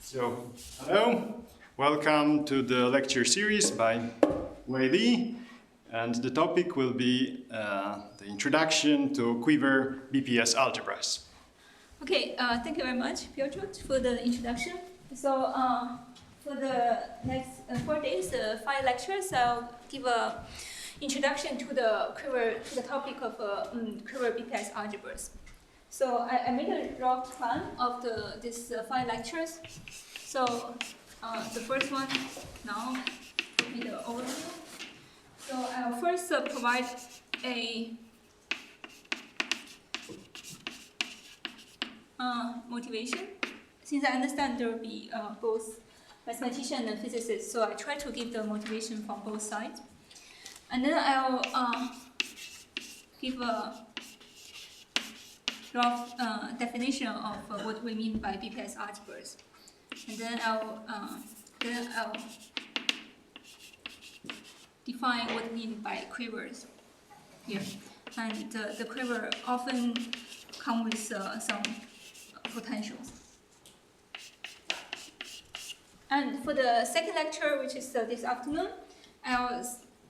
So, hello, welcome to the lecture series by Wei Li, and the topic will be the introduction to quiver BPS algebras. Okay, thank you very much, Piotr, for the introduction. So, for the next 4 days, 5 lectures, I'll give a introduction to the topic of quiver BPS algebras. So I made a rough plan of these 5 lectures. So the first one now will be the overview. So I'll first provide a motivation. Since I understand there will be both mathematician and physicists, so I try to give the motivation from both sides. And then I'll give a rough definition of what we mean by BPS algebras. And then I'll define what we mean by quivers here. And the quiver often come with some potentials. And for the second lecture, which is this afternoon, I'll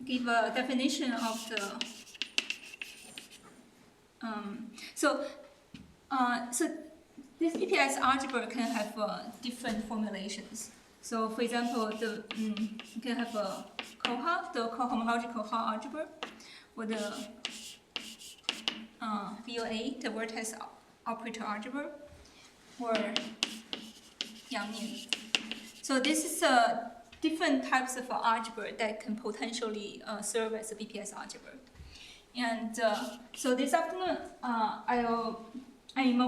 give a definition of the so this BPS algebra can have different formulations. So for example, you can have a the cohomological Hall algebra, or the VOA, the vertex operator algebra, or Yang-Mian. So this is different types of algebra that can potentially serve as a BPS algebra. And so this afternoon,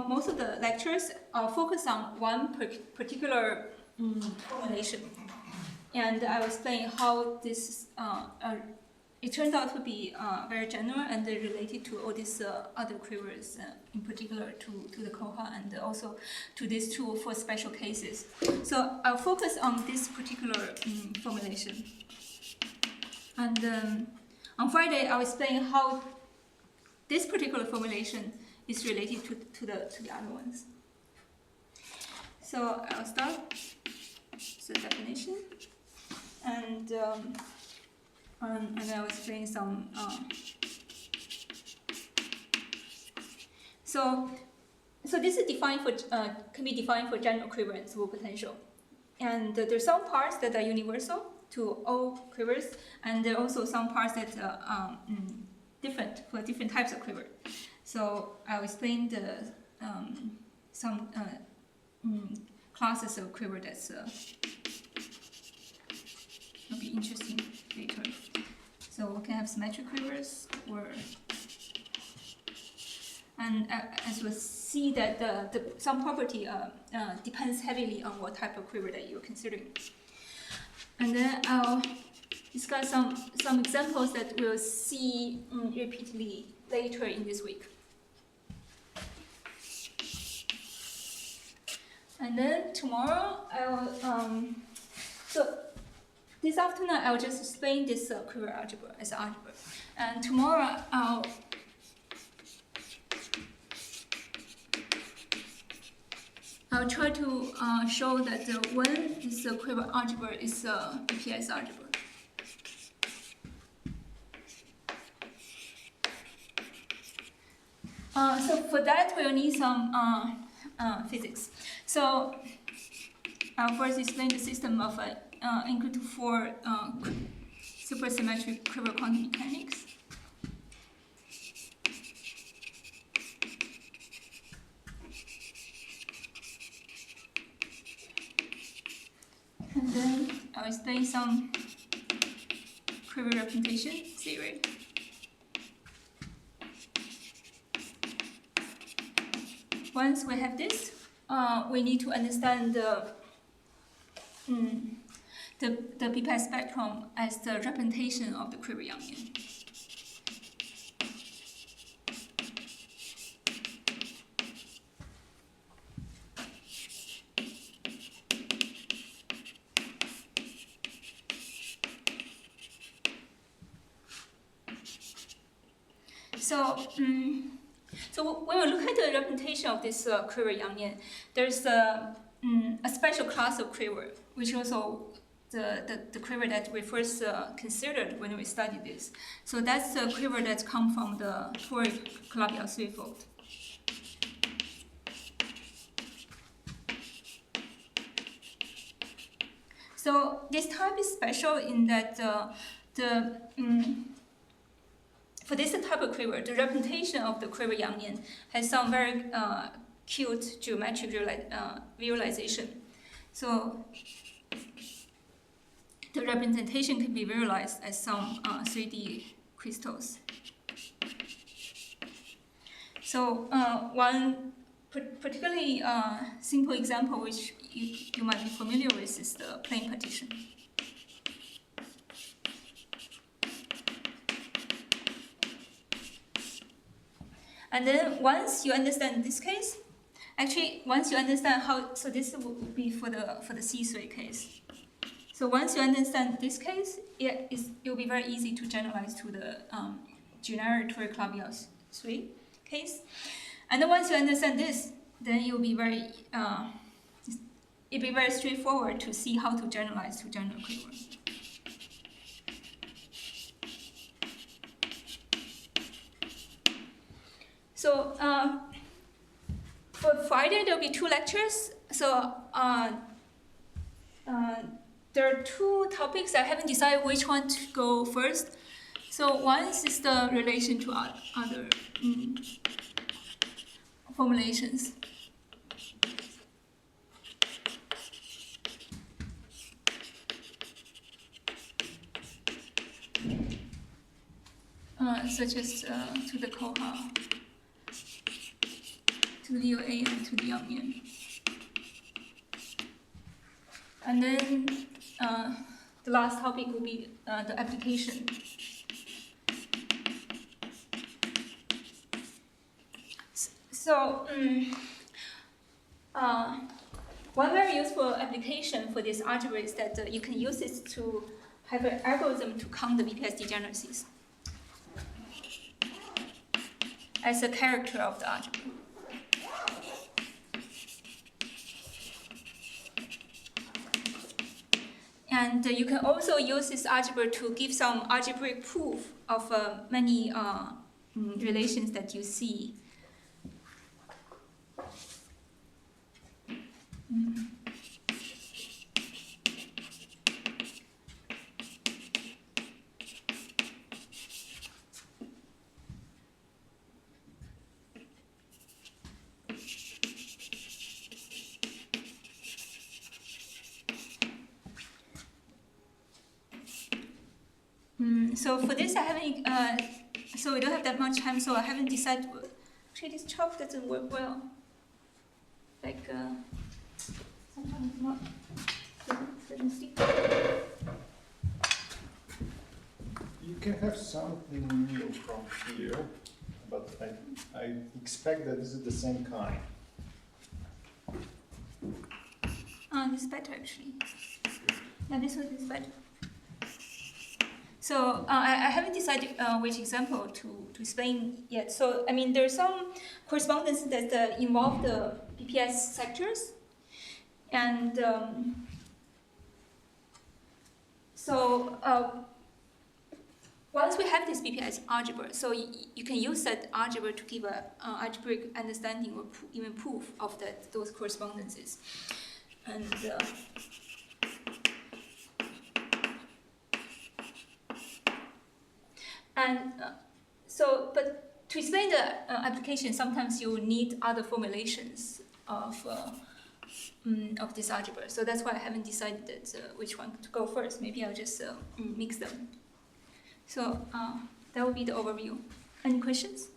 most of the lectures focus on one particular formulation. And I will explain how this, it turns out to be very general and related to all these other quivers, in particular to the Koha and also to these two for special cases. So I'll focus on this particular formulation. And on Friday, I'll explain how this particular formulation is related to the other ones. So I'll start the definition, and I'll explain some. So this is defined for can be defined for general quiver and super potential, and there's some parts that are universal to all quivers, and there are also some parts that are different for different types of quiver. So I'll explain some classes of quiver that's will be interesting later. So we can have symmetric quivers, and as we'll see that some property depends heavily on what type of quiver that you're considering. And then I'll discuss some examples that we'll see repeatedly later in this week. And then tomorrow so this afternoon I'll just explain this quiver algebra as algebra. And tomorrow I'll try to show that when this quiver algebra is BPS algebra. So for that, we'll need some physics. So I'll first explain the system of equal to 4 supersymmetric quiver quantum mechanics. And then I'll explain some quiver representation theory. Once we have this, we need to understand the BPS spectrum as the representation of the quiver Yang-Mian. So when we look at the representation of this quiver Yang-Mian, there's a special class of quiver, which also the quiver that we first considered when we studied this. So that's the quiver that comes from the toric clubbial threefold. So this type is special in that for this type of quiver, the representation of the quiver Yannian has some very cute geometric visualization. So the representation can be visualized as some 3D crystals. So one particularly simple example which you might be familiar with is the plane partition. And then once you understand this case, actually once you understand how, so this would be for the C3 case. So once you understand this case, it will be very easy to generalize to the generic toric clubbial 3 case. And then once you understand this, then it'll be very straightforward to see how to generalize to general quiver. So for Friday there'll be 2 lectures. So there are 2 topics. I haven't decided which one to go first. So one is the relation to other formulations. Such as to the Koha, to the OA, and to the Yannian. And then the last topic will be the application. So one very useful application for this algebra is that you can use it to have an algorithm to count the BPS degeneracies as a character of the algebra. And you can also use this algebra to give some algebraic proof of many relations that you see. So for this, I haven't. So we don't have that much time. So I haven't decided. Actually, this chalk doesn't work well. Like sometimes not. Doesn't stick. You can have something new from here, but I expect that this is the same kind. This is better actually. Yeah, this one is better. So I haven't decided which example to explain yet. So I mean, there's some correspondence that involve the BPS sectors, and once we have this BPS algebra, so you can use that algebra to give a algebraic understanding or even proof of those correspondences, and. But to explain the application, sometimes you need other formulations of this algebra. So that's why I haven't decided which one to go first. Maybe I'll just mix them. So that will be the overview. Any questions?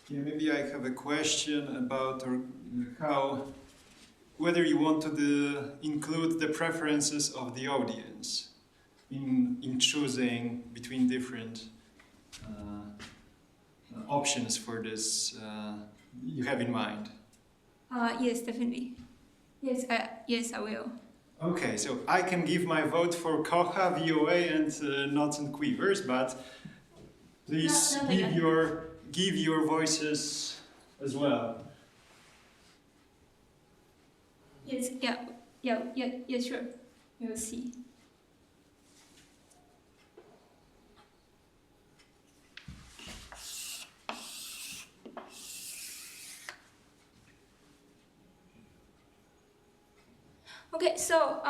Yeah, maybe I have a question about whether you want to include the preferences of the audience in choosing between different options for this you have in mind. Yes, definitely. Yes, I will. Okay, so I can give my vote for Kocha, VOA, and knots and quivers, but please No, give your voices as well. Yes, yeah, sure. We'll see. Okay, so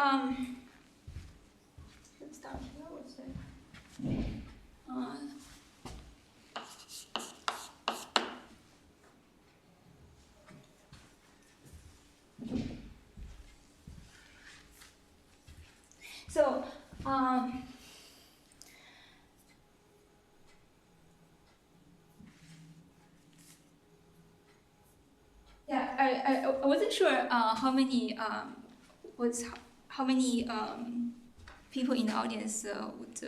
let's start here. What's that? So yeah, I wasn't sure how many how many people in the audience would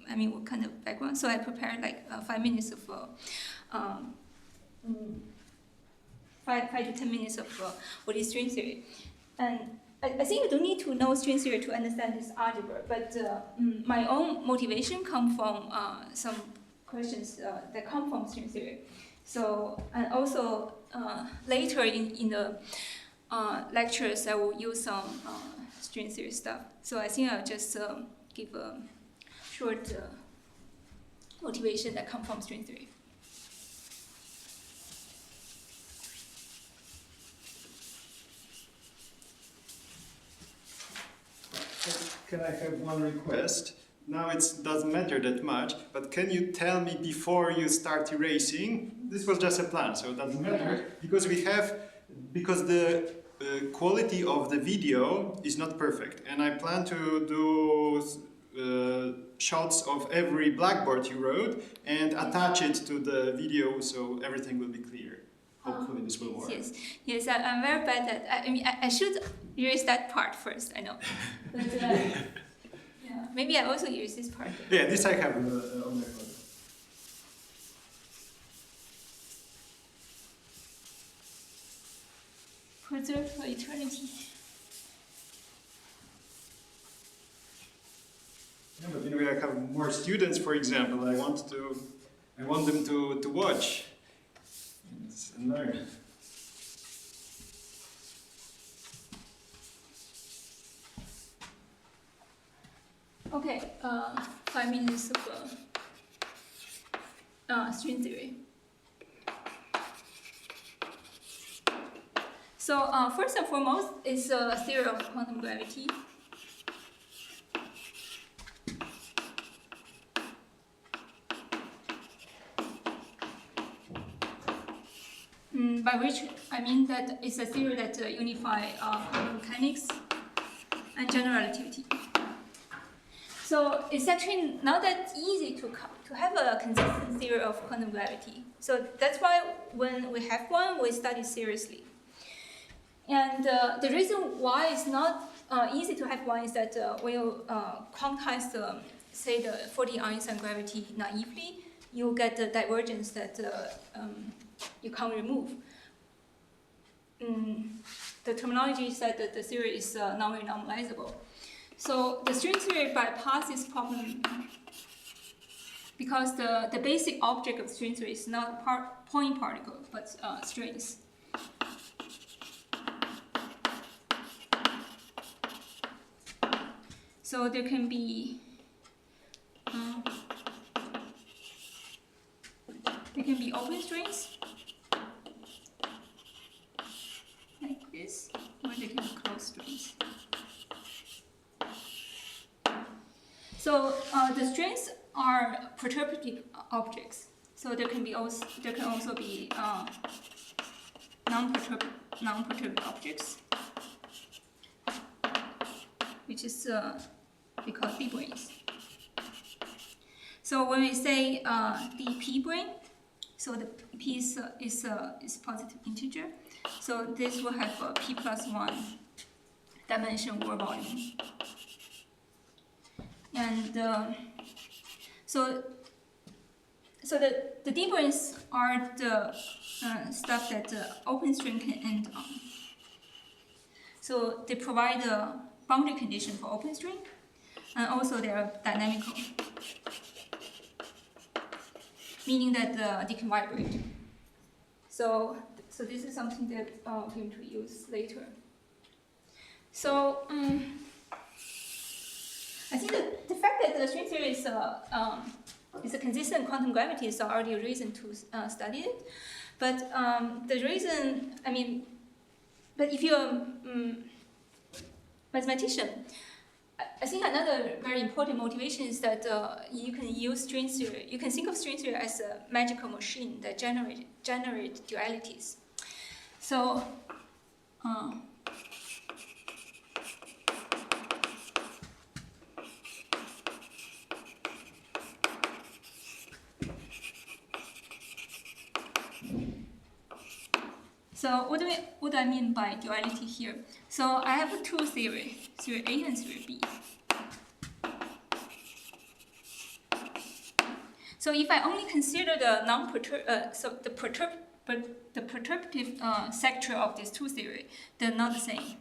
I mean what kind of background. So I prepared like 5 minutes of 5 to 10 minutes of what is string theory, and I think you don't need to know string theory to understand this algebra. But my own motivation comes from some questions that come from string theory. So and also later in the lectures I will use some string theory stuff. So I think I'll just give a short motivation that comes from string theory. Can I have one request? Now it doesn't matter that much, but can you tell me before you start erasing? This was just a plan, so it doesn't matter, because the quality of the video is not perfect, and I plan to do shots of every blackboard you wrote and attach it to the video so everything will be clear. Hopefully this will work. Yes, I'm very bad at. I mean, I should erase that part first. I know, but yeah, maybe I also erase this part. Yeah, this I have on my phone. Preserved for eternity. Yeah, but you know, I have more students, for example. I want them to watch and learn. Okay, 5 minutes of string theory. So first and foremost is a theory of quantum gravity. By which I mean that it's a theory that unifies quantum mechanics and general relativity. So it's actually not that easy to have a consistent theory of quantum gravity. So that's why when we have one, we study seriously. And the reason why it's not easy to have one is that when you quantize say the 4D Einstein gravity naively, you get the divergence that you can't remove. The terminology is that the theory is non-renormalizable. So the string theory bypasses this problem because the basic object of string theory is not point particle, but strings. So there can be open strings like this, or they can be closed strings. So the strings are perturbative objects. So there can also be non-perturbative objects, which is we call p-branes. So when we say the p-brane, so the p is positive integer. So this will have a p+1 dimension or volume. And so the d-branes are the stuff that the open string can end on. So they provide boundary condition for open string, and also they are dynamical, meaning that they can vibrate. So this is something that we're going to use later. So I think that the fact that the string theory is a consistent quantum gravity is already a reason to study it. But the reason, but if you're a mathematician, I think another very important motivation is that you can use string theory. You can think of string theory as a magical machine that generate dualities. So. So what do I mean by duality here? So I have two theory A and theory B. So if I only consider the the perturbative sector of these two theory, they're not the same.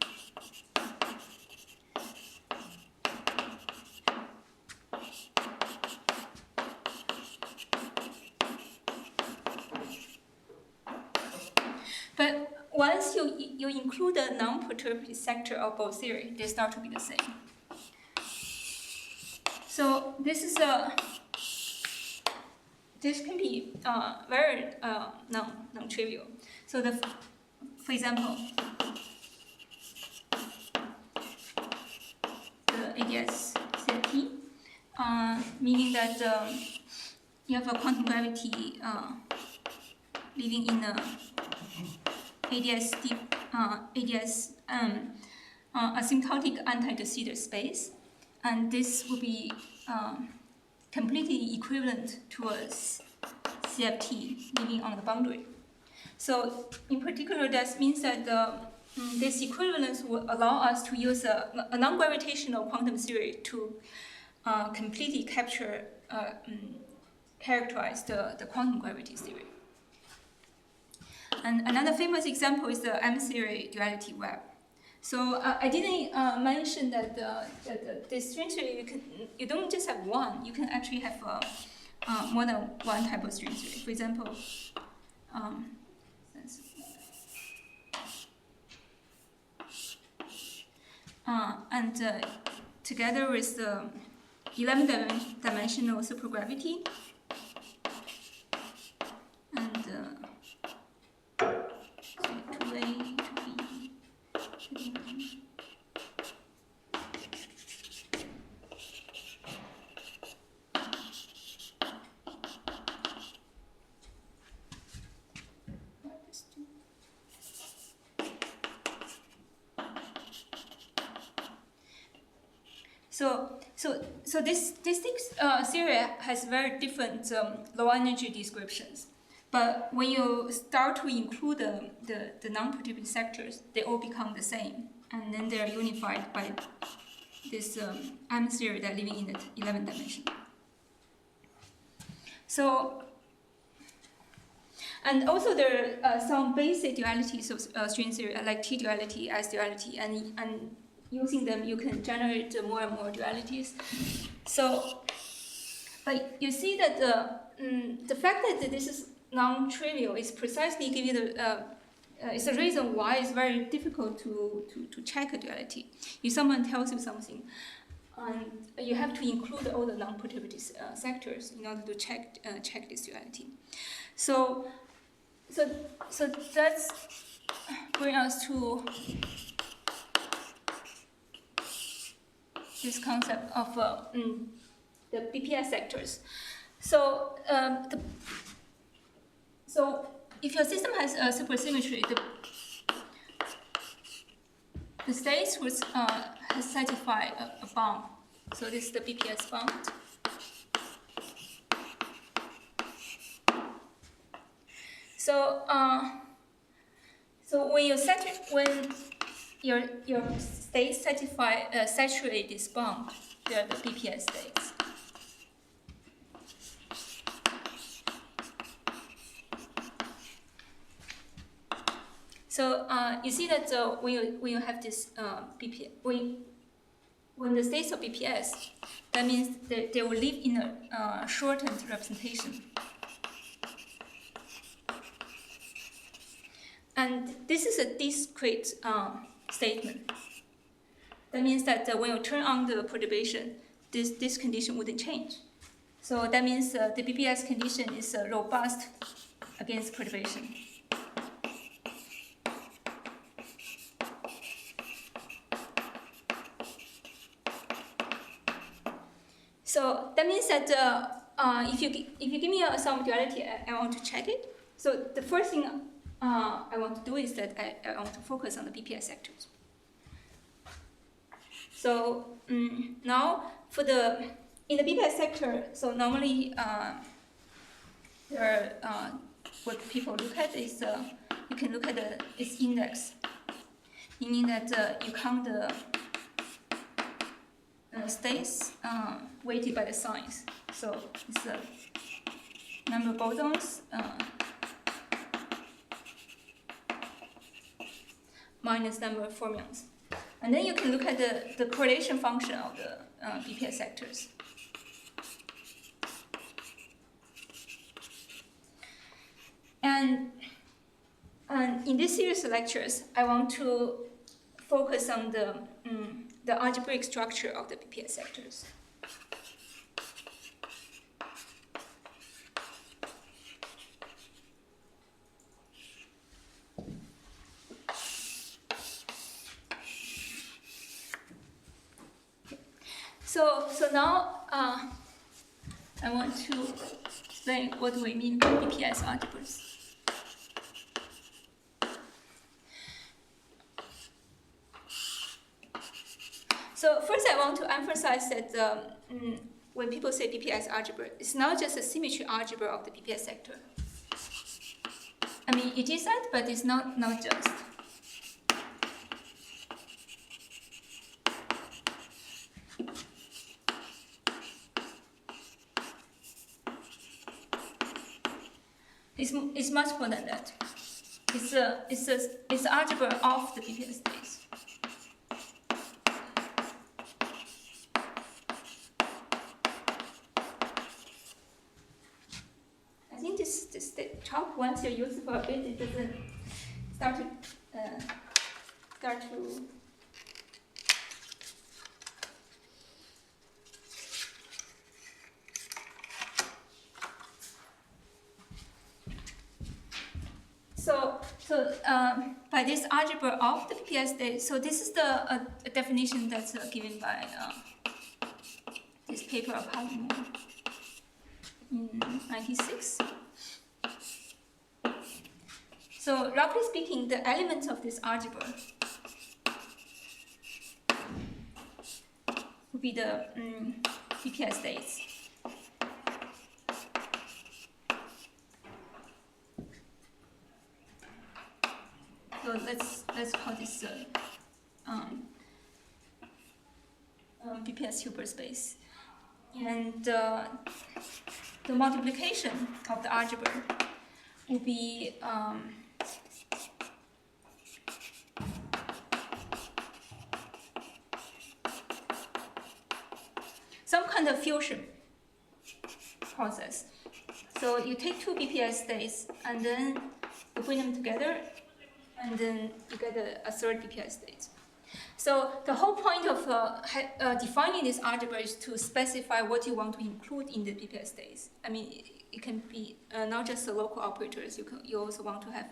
But once you include the non-perturbative sector of both theory, they start to be the same. So this can be very non-trivial. So for example, the ADS CFT, meaning that you have a quantum gravity living in a ADS asymptotic anti-de Sitter space, and this will be completely equivalent to a CFT living on the boundary. So in particular, that means that this equivalence will allow us to use a non-gravitational quantum theory to completely characterize the quantum gravity theory. And another famous example is the M-theory duality web. So I didn't mention that this string theory, you don't just have one, you can actually have more than one type of string theory. For example, and together with the 11-dimensional supergravity, and 2A, 2B, 3B. So this theory has very different low energy descriptions. But when you start to include the non-perturbative sectors, they all become the same. And then they are unified by this M theory that living in the 11th dimension. So, and also there are some basic dualities of string theory, like T duality, S duality, and using them you can generate more and more dualities. So, but you see that the fact that this is non-trivial is precisely give you the it's a reason why it's very difficult to check a duality. If someone tells you something, and you have to include all the non-perturbative sectors in order to check this duality. So that's bring us to this concept of the BPS sectors. So so if your system has a supersymmetry, the states has satisfied a bound. So this is the BPS bound. So so when your states saturate this bound, they are the BPS states. So you see that when you have this BPS, when the states of BPS, that means that they will live in a shortened representation. And this is a discrete statement. That means that when you turn on the perturbation, this condition wouldn't change. So that means the BPS condition is robust against perturbation. So that means that if you give me some duality, I want to check it. So the first thing I want to do is that I want to focus on the BPS sectors. So now in the BPS sector, so normally what people look at is you can look at its index, meaning that you count the states weighted by the signs. So it's the number of bosons minus number of fermions. And then you can look at the correlation function of the BPS sectors. And in this series of lectures, I want to focus on the algebraic structure of the BPS sectors. So now I want to explain what we mean by BPS algebras. So first I want to emphasize that when people say BPS algebra, it's not just a symmetry algebra of the BPS sector. I mean, it is that, but it's not just. It's much more than that. It's algebra of the BPS states. I think this chalk, once you use it for a bit, it doesn't start to So by this algebra of the BPS state, so this is the definition that's given by this paper of Hagen in 1996. So roughly speaking, the elements of this algebra would be the BPS states. So let's call this BPS Hilbert space, and the multiplication of the algebra will be some kind of fusion process. So you take two BPS states and then you bring them together, and then you get a third BPS state. So the whole point of defining this algebra is to specify what you want to include in the BPS states. I mean, it can be not just the local operators. You also want to have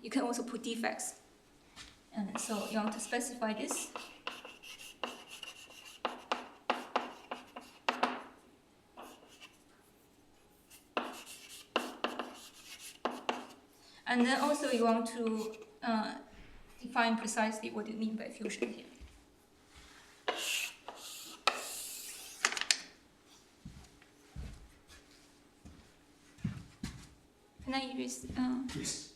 you can also put defects, and so you want to specify this. And then also you want to define precisely what you mean by fusion here. Can I erase? Yes.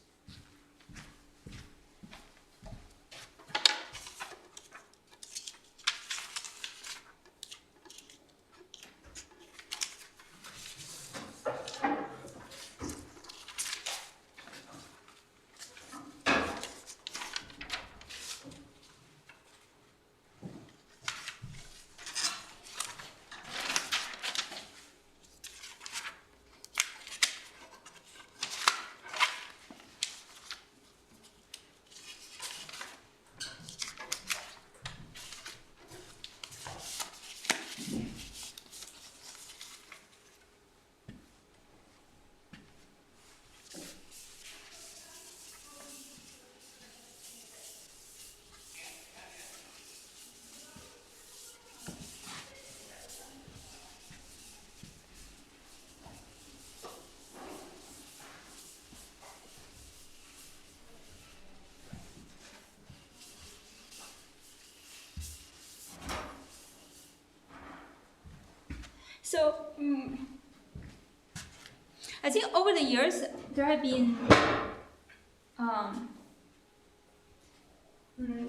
I think over the years there have been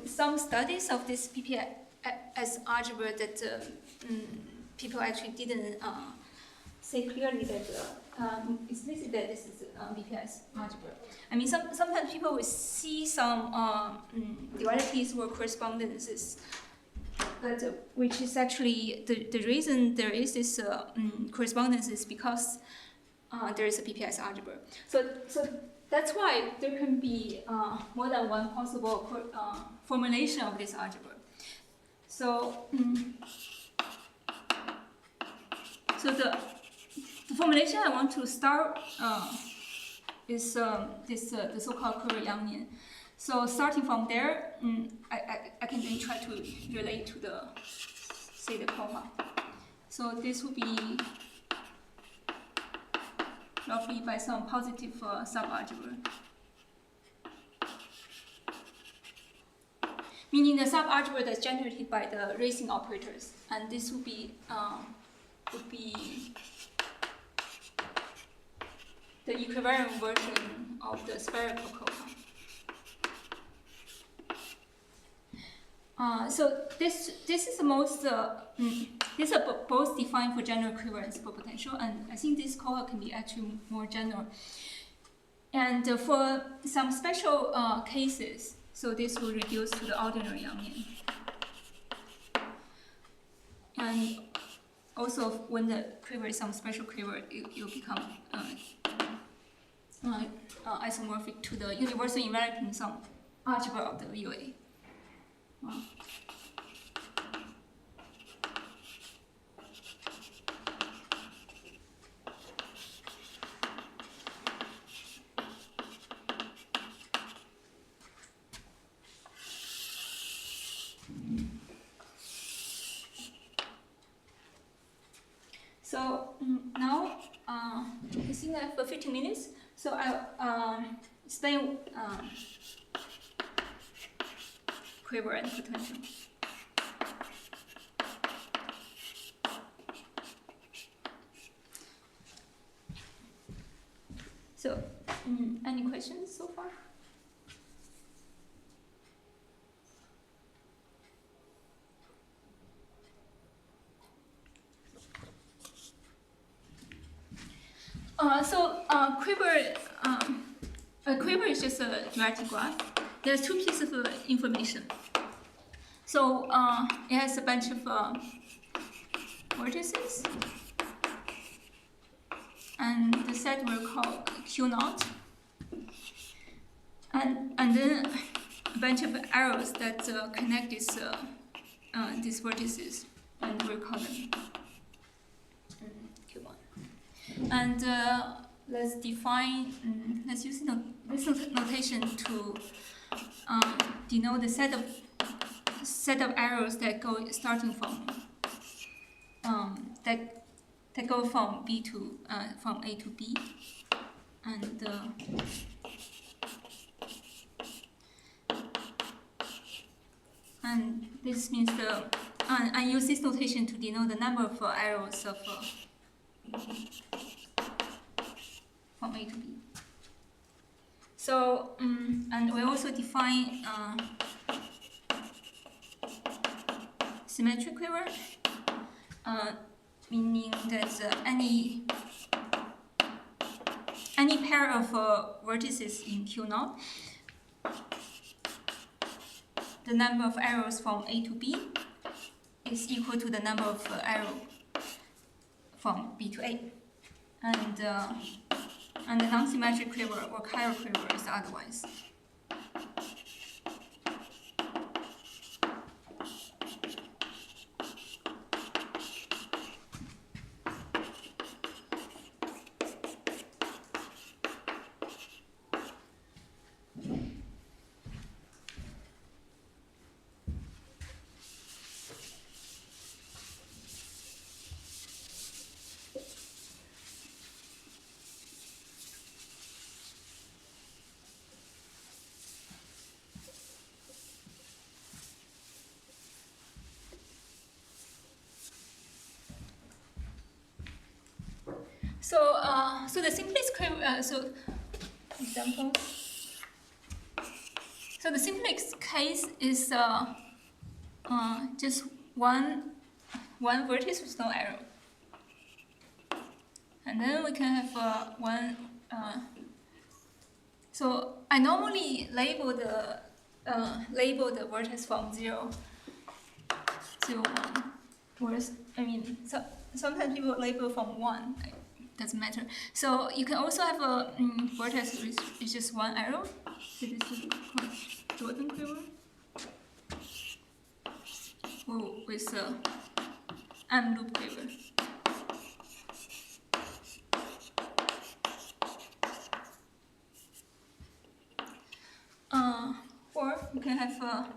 some studies of this BPS algebra that people actually didn't say clearly that explicitly that this is BPS algebra. I mean, sometimes people will see some dualities or correspondences, but which is actually the reason there is this correspondence is because there is a BPS algebra. So that's why there can be more than one possible formulation of this algebra. So the formulation I want to start is the so-called quiver-Yangian. So starting from there, I can then try to relate to the cohort. So this would be roughly by some positive subalgebra. Meaning the subalgebra that's generated by the racing operators, and this would be the equivariant version of the spherical cohort. So this is the most these are both defined for general quiver and superpotential, and I think this cohort can be actually more general. And for some special cases, so this will reduce to the ordinary Yangian. And also, when the quiver is some special quiver, it will become isomorphic to the universal enveloping sum algebra of the UA. So now I think that for 15 minutes, so I'll explain quiver and potential. So, any questions so far? A quiver is just a duality graph. There's two pieces of information. So it has a bunch of vertices, and the set we'll call Q0, and then a bunch of arrows that connect these vertices, and we'll call them Q1. And let's define. Let's use this notation to denote the set of arrows that go starting from that go from B to from A to B, and this means I use this notation to denote the number of arrows of from A to B. So and we also define symmetric quiver, meaning that any pair of vertices in Q0, the number of arrows from A to B is equal to the number of arrows from B to A, and the non-symmetric quiver or chiral quiver is otherwise. So the simplest quiver, so example. So the simplest case is just one vertex with no arrow, and then we can have one. So I normally label the vertex from 0, 1. Or sometimes people label from 1. Doesn't matter. So you can also have a vertex with just one arrow. So this is called Jordan quiver. Or with loop quiver. Or you can have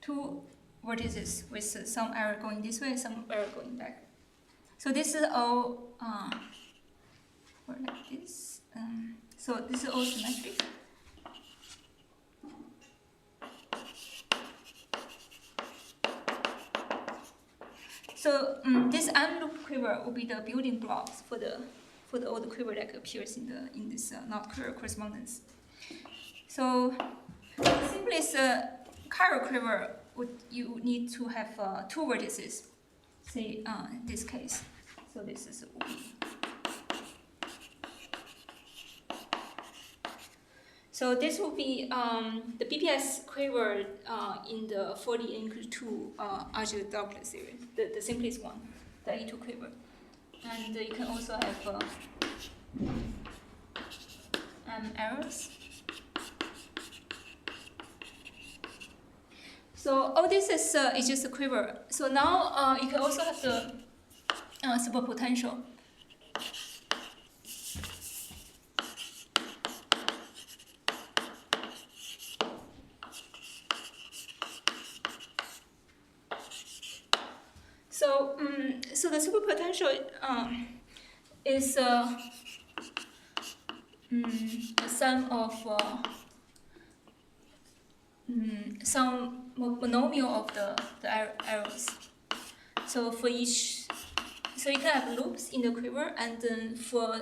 two vertices with some arrow going this way, some arrow going back. So this is all or like this. So this is all symmetric. So this loop quiver will be the building blocks for all the quiver that appears in this not quiver correspondence. So the simplest chiral quiver you need to have two vertices. Say in this case. So this is OB. So this will be the BPS quiver in the 40N2 algebra series, the simplest one, the A2 quiver. And you can also have arrows. So all this is just a quiver. So now you can also have the superpotential. So the superpotential is a sum of some monomial of the arrows. So for each, so you can have loops in the quiver, and then for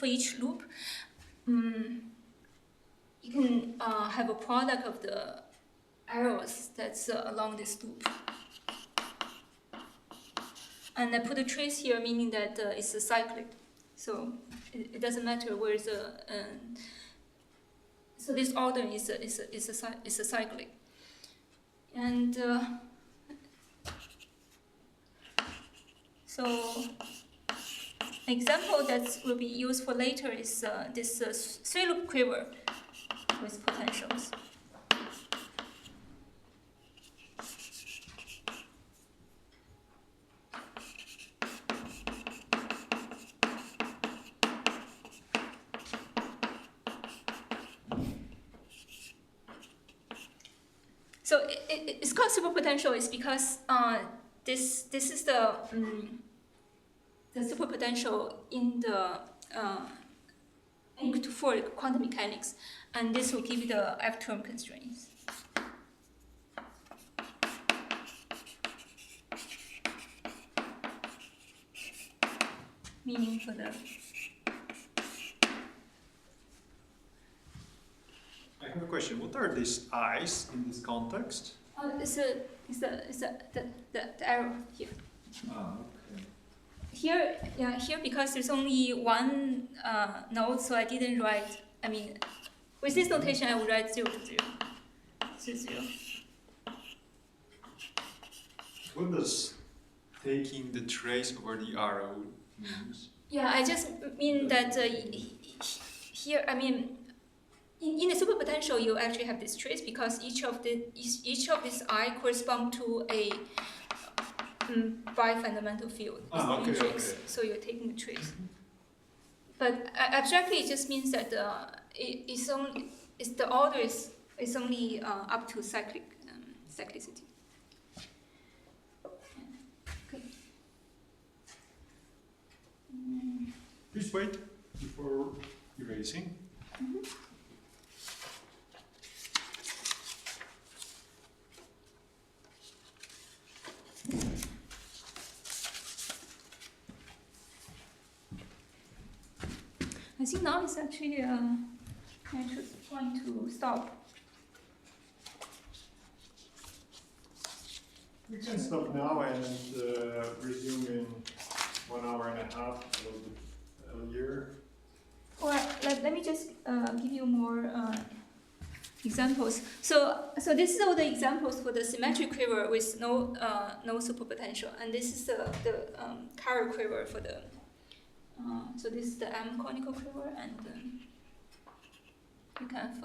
each loop, you can have a product of the arrows that's along this loop. And I put a trace here, meaning that it's a cyclic. So it doesn't matter where the so this order is a cyclic. And so an example that will be used for later is this 3-loop quiver with potentials. So it's called superpotential is because this is the superpotential in the for quantum mechanics, and this will give you the F-term constraints. Meaning for the I have a question. What are these eyes in this context? it's the arrow here. Okay. Here because there's only one node, so I didn't write. I mean, with this notation, I would write 0 to 0. 0. What does taking the trace over the arrow means? Yeah, I just mean that here, I mean, in the superpotential, you actually have this trace because each of this I correspond to a bifundamental field. Okay, okay. So you're taking the trace. But abstractly, it just means that the order is only up to cyclicity. Okay. Please wait before erasing. I think now it's actually natural point to stop. We can stop now and resume in 1 hour and a half, a little bit earlier. Or let me just give you more examples. So this is all the examples for the symmetric quiver with no superpotential, and this is the Carroll quiver for the. So this is the M conical quiver, and you can have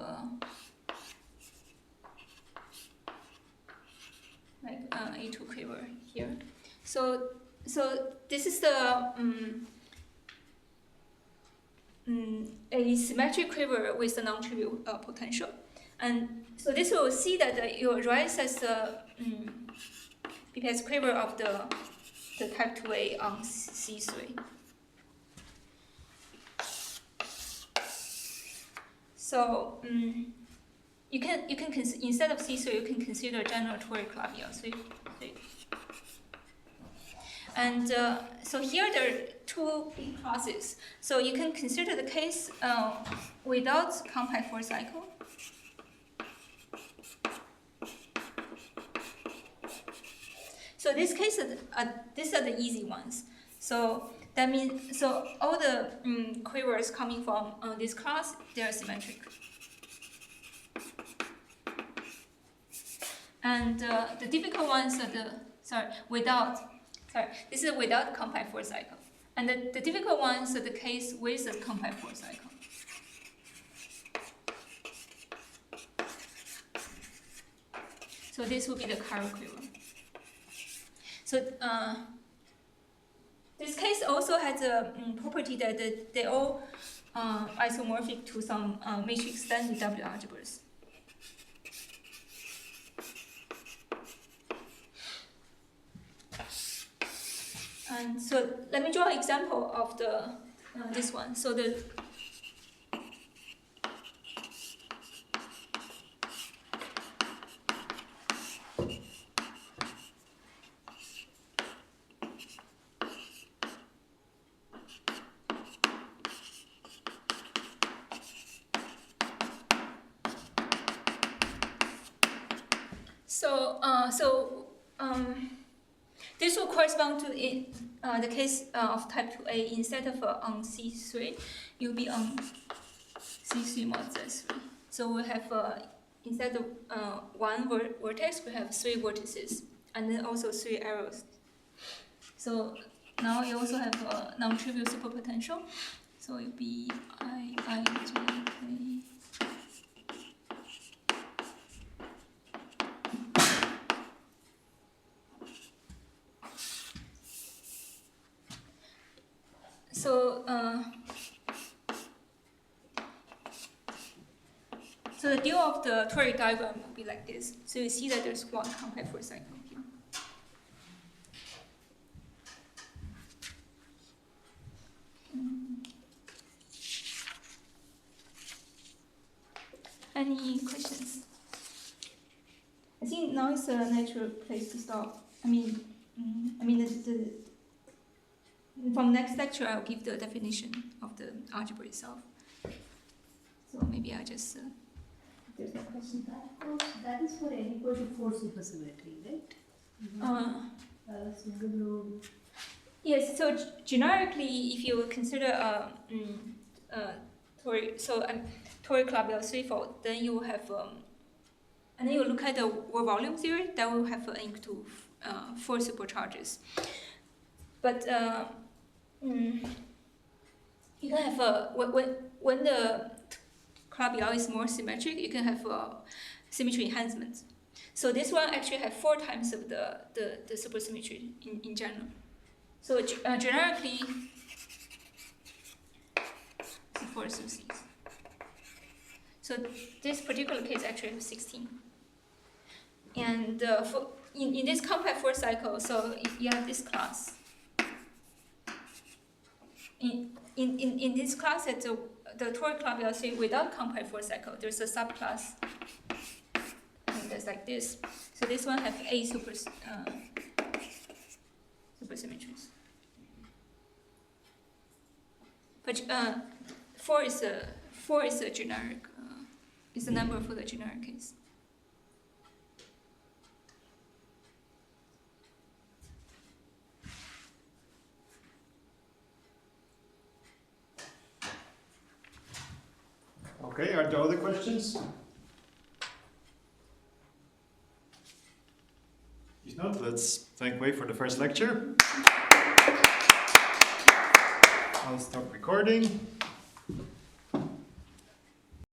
like A2 quiver here. So this is the a symmetric quiver with a non-trivial potential, and so this will see that you rise as the BPS quiver of the type 2A on C3. So you can instead of C3 you can consider general toric club C3. And so here there are two big classes. So you can consider the case without compact force cycle. So this case these are the easy ones. So that means all the quivers coming from this class, they are symmetric. And the difficult ones are this is without compact force cycle. And the difficult ones are the case with a compact force cycle. So this will be the Carroll quiver. So this case also has a property that they all isomorphic to some matrix standard W algebras. And so let me draw an example of this one. So this will correspond to the case of type 2A. Instead of on C3, you'll be on C3 mod Z3. So we have, instead of one vertex, we have 3 vertices, and then also 3 arrows. So now you also have a non-trivial superpotential. So it'll be I, J, K. So the deal of the toric diagram will be like this. So you see that there's one compact force cycle here. Any questions? I think now is a natural place to stop. From next lecture, I'll give the definition of the algebra itself. So maybe I'll just. There's no question. That is for n equal to 4 supersymmetry, right? Single loop. Yes. So generically, if you consider toric club threefold, then you have and then you look at the volume theory, that will have n equal to 4 supercharges. But you can have when the club is more symmetric, you can have symmetry enhancement. So this one actually has 4 times of the supersymmetry in general. So generically, it's 4 species. So this particular case actually has 16. And in this compact force cycle, so you have this class. In this class, the toric club LC without compact force cycle, there's a subclass, and that's like this. So this one has 8 supersymmetries. But 4 is a generic, is a number for the generic case. Okay, are there other questions? If not, let's make way for the first lecture. I'll stop recording.